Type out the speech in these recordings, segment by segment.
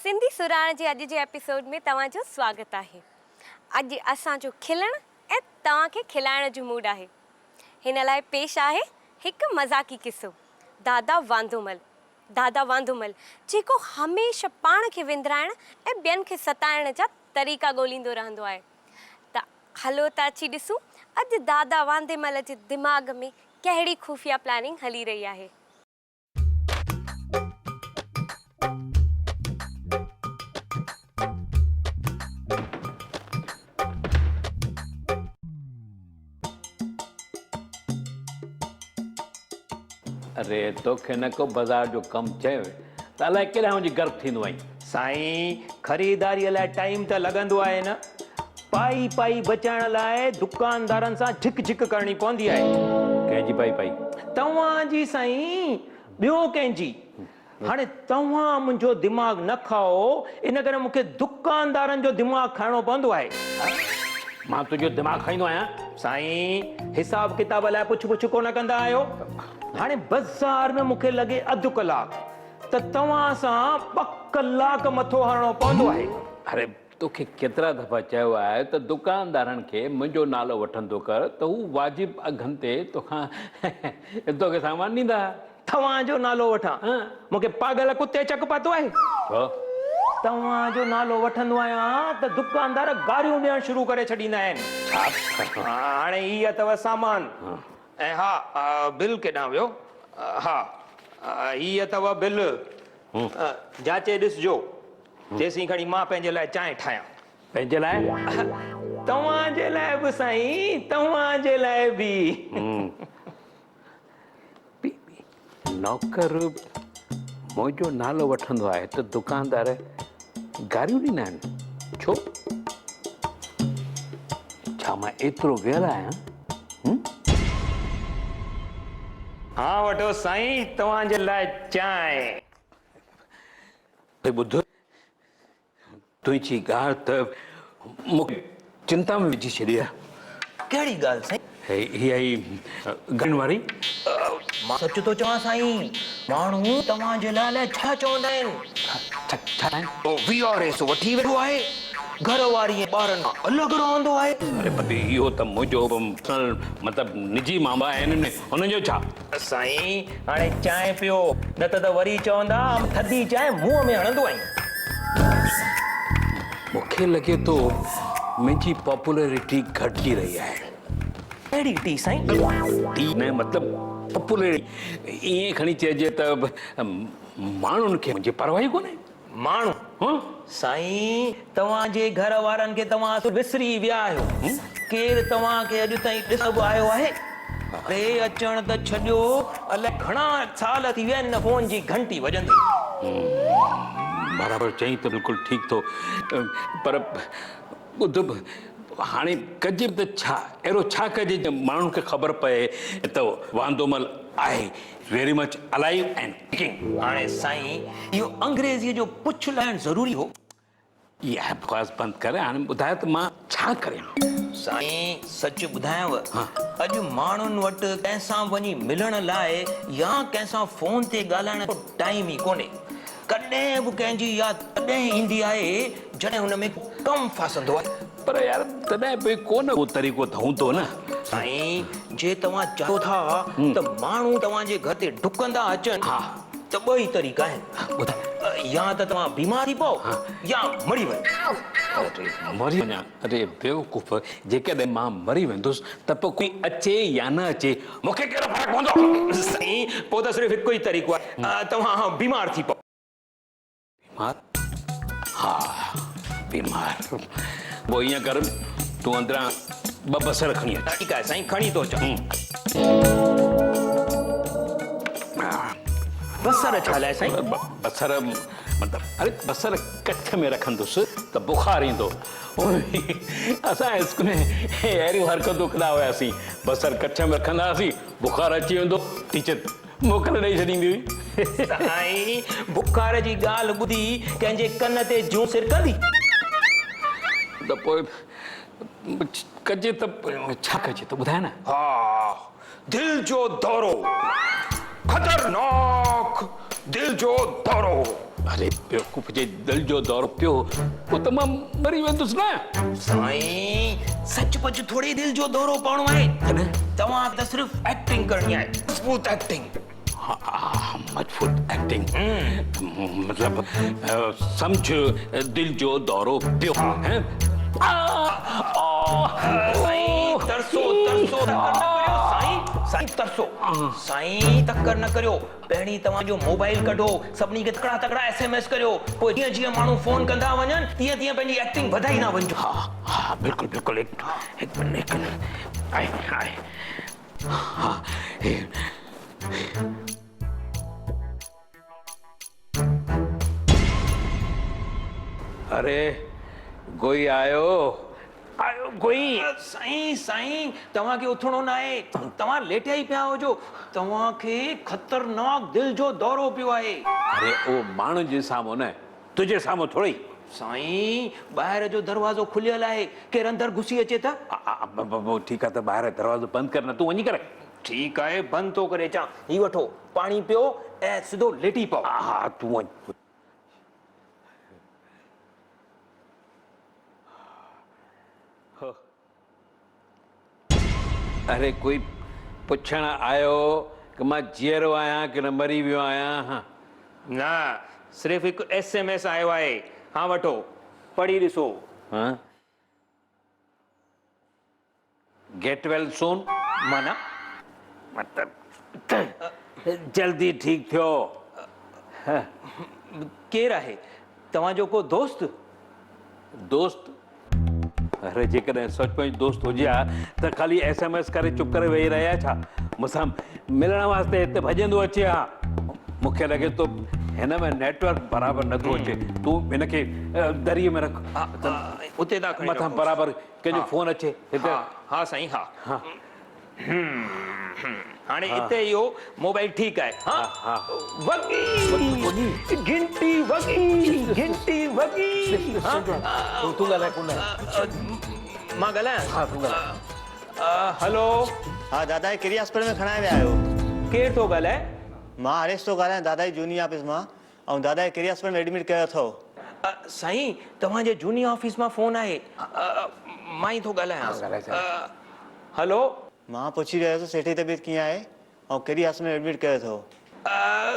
सिंधी सुराण जे अॼु जे एपिसोड में तव्हांजो स्वागत आहे। अॼु असांजो खिलण ऐं तव्हांखे खिलाइण जो मूड आहे। हिन लाइ पेश आहे हिकु मज़ाकी किस्सो दादा वांदोमल जेको हमेशह पाण खे विंदराइण ऐं ॿियनि खे सताइण जा तरीक़ा ॻोल्हींदो रहंदो आहे। त हलो त अची ॾिसूं अॼु दादा वांदेमल जे दिमाग़ में कहिड़ी खुफ़िया प्लानिंग हली रही आहे। अरे तोखे न को बाज़ार जो कमु चयो त अलाए केॾा मुंहिंजी गर्व थींदो आई। साईं ख़रीदारीअ लाइ टाइम त लॻंदो आहे न। पाई पाई बचाइण लाइ दुकानदारनि सां झिक झिक करणी पवंदी आहे। कंहिंजी पाई तव्हांजी साईं, ॿियो कंहिंजी। हाणे तव्हां मुंहिंजो दिमाग़ न खाओ, इन करे मूंखे दुकानदारनि जो दिमाग़ खाइणो पवंदो आहे। मां तुंहिंजो दिमाग़ खाईंदो आहियां? साईं हिसाब किताब लाइ पुछ कोन कंदा आहियो। हाणे बाज़ार में मूंखे लॻे अधु कलाकु, त तव्हां सां 2 कलाक मथो हणणो पवंदो आहे। अरे तोखे केतिरा दफ़ा चयो आहे त दुकानदारनि खे मुंहिंजो नालो वठंदो कर त हू वाजिबु अघनि ते तोखे सामान ॾींदा। तव्हांजो नालो वठां? मूंखे पागल कुते चक पातो आहे। तव्हांजो नालो वठंदो आहियां त दुकानदार गारियूं ॾियणु शुरू करे छॾींदा आहिनि। हाणे ही अथव सामान ऐं हा बिल केॾां वियो? हा ही अथव बिल। जाचे ॾिसजो जेसीं खणी मां पंहिंजे लाइ चांहि ठाहियां। पंहिंजे लाइ? तव्हांजे लाइ बि साईं, तव्हांजे लाइ बि। नौकर मुंहिंजो नालो वठंदो आहे त दुकानदार गारियूं ॾींदा आहिनि? छो? छा मां एतिरो वेर आहियां? हा वठो साईं, तव्हांजे लाइ चांहि। ॿुध, तुंहिंजी ॻाल्हि त मूंखे चिंता में विझी छॾी आहे। कहिड़ी ॻाल्हि साईं? हीअ ई गन वारी। मां सच थो चवां साईं, माण्हू तव्हांजे लाइ छा चवंदा आहिनि? छा वीआरएस वठी वेठो आहे, घर वारी ॿारनि खां अलॻि रहंदो आहे। अरे पर इहो त मुंहिंजो मतिलबु निजी मामला आहिनि, हुनजो छा? साईं हाणे चांहि पियो, न त वरी चवंदा थधी चांहि मुंहं में हणंदो आहीं। मूंखे लॻे थो मुंहिंजी पॉपुलैरिटी घटिजी रही आहे। अहिड़ी टी साईं? टी न मतिलबु पॉपुलैरिटी ईअं खणी चइजे त माण्हुनि खे मुंहिंजी परवाही कोन्हे। माण्हू? साईं तव्हांजे घर वारनि खे तव्हां विसरी विया आहियो। केरु तव्हांखे अॼु ताईं ॾिसबो आयो आहे? अरे अचण त छॾियो, अलाए घणा साल थी विया आहिनि फोन जी घंटी वॼंदी। बराबरि चई त बिल्कुलु ठीकु थो, पर ॿुध हाणे कजे बि त छा, अहिड़ो छा कजे जो माण्हुनि खे ख़बर पए त वांदोमल आहे very much alive and kicking. हाणे साईं इहो अंग्रेज़ीअ जो पुछ लाइण ज़रूरी हो? इहा बकवास बंदि करे हाणे ॿुधाए त मां छा करियां। साईं सच ॿुधायांव, अॼु माण्हुनि वटि कंहिंसां वञी मिलण लाइ या कंहिंसां फोन ते ॻाल्हाइण जो टाइम ई कोन्हे। कॾहिं बि कंहिंजी यादि तॾहिं ईंदी आहे जॾहिं हुन में कमु फासंदो आहे। पर यार तॾहिं बि कोन उहो तरीक़ो त हूंदो न। साईं जे तव्हां चाहियो था त माण्हू तव्हांजे घर ते डुकंदा अचनि, त 2 ई तरीक़ा आहिनि। या त तव्हां बीमार थी पओ या मरी वञो। मरी वञा? अरे बेवकूफ़, जेकॾहिं मां मरी वेंदुसि त पोइ कोई अचे या न अचे मूंखे कहिड़ो फ़र्क़ु पवंदो? साईं पोइ त सिर्फ़ु हिकु ई तरीक़ो आहे, तव्हां बीमार थी पओ। बीमार? हा बीमार। पोइ ईअं कर, तूं अंदरां 2 बसर खणी अच। ठीकु आहे साईं, खणी थो अचां। बसर छा लाइ साईं? बसर मतिलबु, अरे बसर कच्छ में रखंदुसि त बुखार ईंदो। असां स्कूल में अहिड़ियूं हरकतूं कंदा हुआसीं, बसर कच्छ में रखंदा हुआसीं, बुखार अची वेंदो, टीचर मोकल ॾेई छॾींदी हुई। साईं बुखार जी ॻाल्हि ॿुधी कंहिंजे कन ते जूं सिरकंदी? त पोइ कजे त छा कजे त ॿुधाए न। हा दिल जो दौरो, खतरनाक दिल जो दौरो। अरे बेवकूफ़ जे दिल जो दौरो पियो पोइ त मां मरी वेंदुसि न। साईं सचमुच थोड़ी दिल जो दौरो पवणो आहे तव्हां त सिर्फ़ एक्टिंग करणी आहे मज़बूत एक्टिंग मजबूत एक्टिंग मतलब समझ दिल जो दौरो पियो है। साईं तरसो तरसो साईं तकर न करियो पहिरीं तव्हांजो मोबाइल कढो सभिनी खे तकड़ा तकड़ा SMS करियो पोइ जीअं जीअं माण्हू फोन कंदा वञनि तीअं तीअं पंहिंजी एक्टिंग वधाईंदा वञो। हाँ बिल्कुल बिल्कुल एक मिनट आए आए हाँ अरे कोई आयो कोई। साईं साईं तव्हांखे उथणो न आहे तव्हां लेटिया ई पिया हुजो तव्हांखे ख़तरनाक दिल जो दौरो पियो आहे। अरे ओ माण्हू जे साम्हूं न तुझे साम्हूं थोड़ी। साईं ॿाहिरि जो दरवाज़ो खुलियल आहे केरु अंदरि घुसी अचे त। ठीकु आहे त ॿाहिरि दरवाज़ो बंदि कर न तूं वञी करे। ठीकु आहे बंदि थो करे अचां ही वठो पाणी पियो ऐं सिधो लेटी पओ। हा तूं वञ। अरे कोई पुछण आयो कि मां जीअरो आहियां कि न मरी वियो आहियां। न सिर्फ़ु हिकु SMS आयो आहे हा वठो पढ़ी ॾिसो। हाँ गेट वेल सून माना मतलब जल्दी ठीक थियो। केरु आहे तव्हांजो को दोस्त? दोस्त अरे जेकॾहिं सचमुच दोस्त हुजे हा त ख़ाली SMS करे चुप करे वेही रहिया छा मूंसां मिलण वास्ते हिते भॼंदो अचे हा। मूंखे लॻे थो हिन में नेटवर्क बराबरि नथो अचे तूं हिनखे दरीअ में रख उते था खणी मथां रखोसि। बराबरि कंहिंजो फोन अचे हिते। हा साईं हा हा हाणे हिते इहो मोबाइल ठीकु आहे हा हा वगी घंटी वगी घंटी वगी। तूं ॻाल्हाए कोन मां ॻाल्हायां? हा तूं ॻाल्हाए। हलो हाँ दादा जी कहिड़ी हॉस्पिटल में खणाए विया आहियो? केरु थो ॻाल्हाए? मां हरेश थो ॻाल्हायां दादा जी जूनी ऑफिस मां ऐं दादा जी कहिड़ी हॉस्पिटल में एडमिट कयो अथव? साईं तव्हांजे जूनी ऑफिस मां फोन आहे मां ई थो ॻाल्हायां। हलो मां पुछी रहियो सेठ जी तबियत कीअं आहे ऐं कहिड़ी हॉस्पिटल में एडमिट कयो अथव?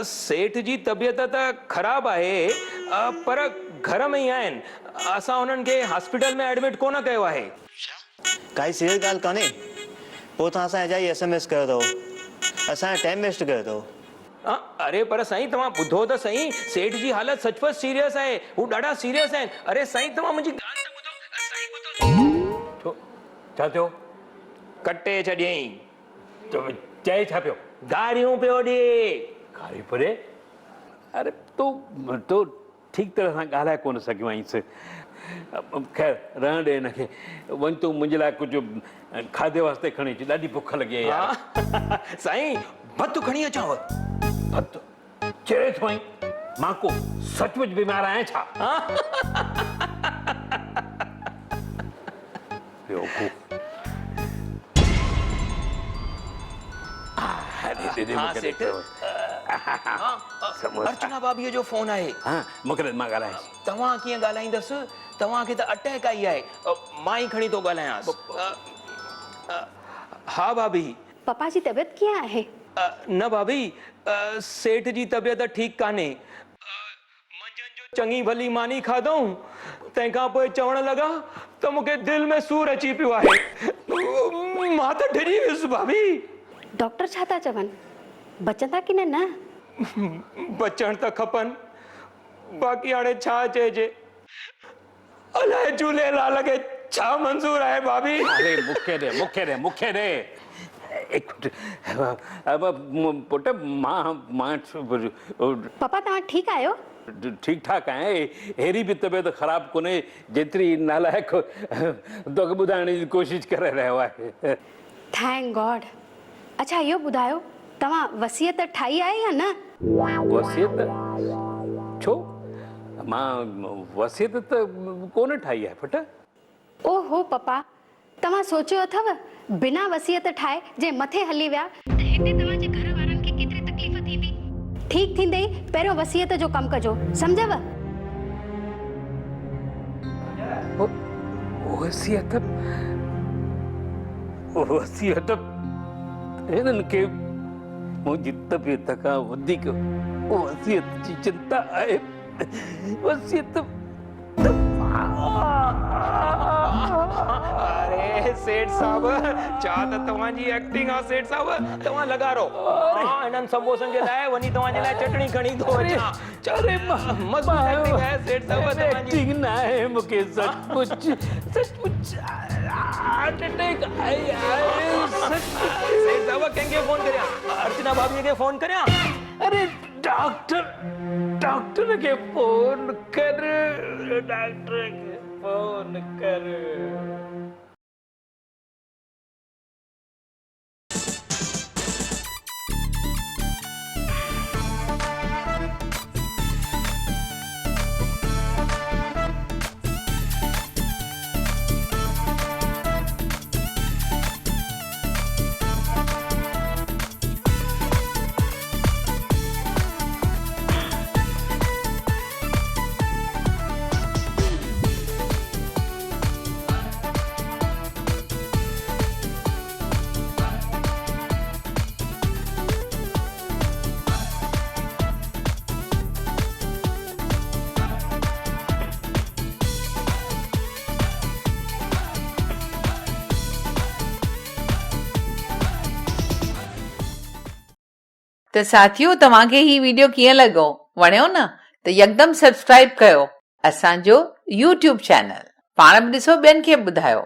सेठ जी तबियत त ख़राबु आहे पर घर में ई आहिनि असां हुननि खे हॉस्पिटल में एडमिट कोन कयो आहे। काई सीरियस ॻाल्हि कान्हे पोइ तव्हां असांजे जा ई SMS कयो अथव असांजो टाइम वेस्ट कयो अथव। अरे पर साईं तव्हां ॿुधो त सही सेठ जी हालत सचपच सीरियस आहे हू ॾाढा सीरियस आहिनि। अरे साईं तव्हां मुंहिंजी ॻाल्हि त ॿुधो साईं ॿुधो। छा थियो? कटे छॾियईं चए छा पियो? गारियूं पियो ॾे। गारी परे अरे तूं ठीकु तरह सां ॻाल्हाए कोन सघियो आहीं। ख़ैर रहण ॾे हिनखे वञ तूं मुंहिंजे लाइ कुझु खाधे वास्ते खणी अच ॾाढी बुख लॻी आहे यार। साईं भत खणी अचांव? भत चरे थो आई मां को सचमुच बीमार आहियां छा? बेवकूफ़। अर्चना भाभीअ जो फोन आहे। हाँ मूंखे मां ॻाल्हायांसि। तव्हां कीअं ॻाल्हाईंदसि तव्हांखे त अटैक आई आहे मां ई खणी थो ॻाल्हायांसि। हा भाभी पपा जी तबीयत कीअं आहे? न भाभी सेठ जी तबियत ठीकु कान्हे मंझंदि जो चङी भली मानी खाधऊं तंहिंखां पोइ चवण लॻा त मूंखे दिलि में सूर अची पियो आहे मां त डरी वियुसि भाभी। डॉक्टर छा था चवनि बचंदा की न? बचण त खपनि बाक़ी हाणे छा चइजे अलाए झूलेलाल खे छा मंज़ूर आहे भाभी। अरे मूंखे ॾे पुट मां पपा तव्हां ठीकु आहियो? ठीक ठाक आहियां अहिड़ी बि तबियत ख़राबु कोन्हे जेतिरी नालाइक तोखे ॿुधाइण जी कोशिशि करे रहियो आहे। Thank God. अच्छा इहो ॿुधायो तव्हां वसियत ठाही आहे या न? वसियत छो? मां वसियत त कोन ठाही आहे पुट। ओहो पपा तव्हां सोचियो अथव बिना वसियत ठाहे जे मथे हली विया त हिते तव्हांजे घर वारनि खे केतिरी तकलीफ़ थींदी? ठीक थींदे ई पहिरियों वसियत जो कमु कजो, सम्झव? वसियत वसियत हिननि खे मुंहिंजी तबियत खां वधीक वसियत जी चिंता आहे। वसियत अरे सेठ साहब, छा त तव्हांजी एक्टिंग आहे सेठ साहब, तव्हां लॻारो। मां हिननि समोसनि जे लाइ वञी तव्हांजे लाइ चटणी खणी थो अचां। अरे मज़बूत एक्टिंग आहे सेठ साहब तव्हांजी। एक्टिंग न आहे, मूंखे सचमुच हार्ट अटैक आई आहे। सेठ साहब कंहिंखे फोन करियां? अर्चना भाभीअ खे फोन करियां? अरे डॉक्टर के फोन कर, डॉक्टर के फोन कर। त साथियो, तव्हांखे ही वीडियो कीअं लॻो? वणियो न? त यकदम सब्सक्राइब कयो असांजो YouTube चैनल। पाण बि ॾिसो, ॿियनि खे बि ॿुधायो।